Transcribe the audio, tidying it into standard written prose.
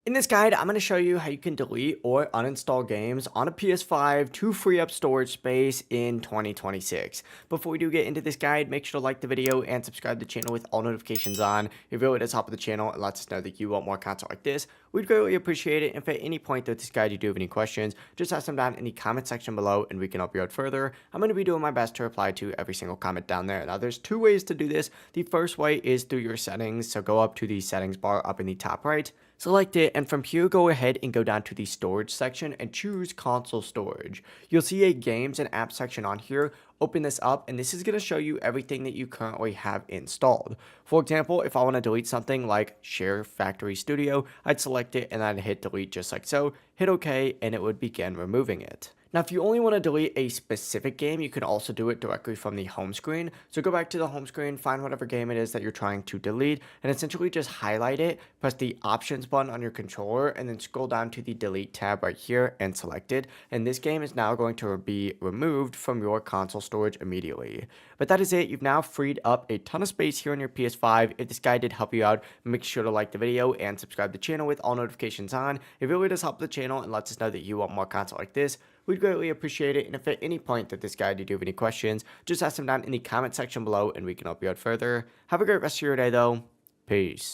In this guide, I'm going to show you how you can delete or uninstall games on a PS5 to free up storage space in 2026. Before we do get into this guide, make sure to like the video and subscribe to the channel with all notifications on. It really does help the channel and lets us know that you want more content like this. We'd greatly appreciate it. If at any point through this guide you do have any questions, just ask them down in the comment section below and we can help you out further. I'm going to be doing my best to reply to every single comment down there. Now, there's two ways to do this. The first way is through your settings. So go up to the settings bar up in the top right. Select it, and from here go ahead and go down to the storage section and choose console storage. You'll see a games and apps section on here. Open this up and this is going to show you everything that you currently have installed. For example, if I want to delete something like Share Factory Studio, I'd select it and I'd hit delete just like so, hit OK, and it would begin removing it. Now, if you only want to delete a specific game, you can also do it directly from the home screen. So go back to the home screen, find whatever game it is that you're trying to delete, and essentially just highlight it, press the options button on your controller, and then scroll down to the delete tab right here and select it. And this game is now going to be removed from your console storage immediately. But that is it. You've now freed up a ton of space here on your PS5. If this guide did help you out, make sure to like the video and subscribe to the channel with all notifications on. It really does help the channel and lets us know that you want more content like this. We'd greatly appreciate it, and if at any point that this guide you do have any questions, just ask them down in the comment section below and we can help you out further. Have a great rest of your day though. Peace.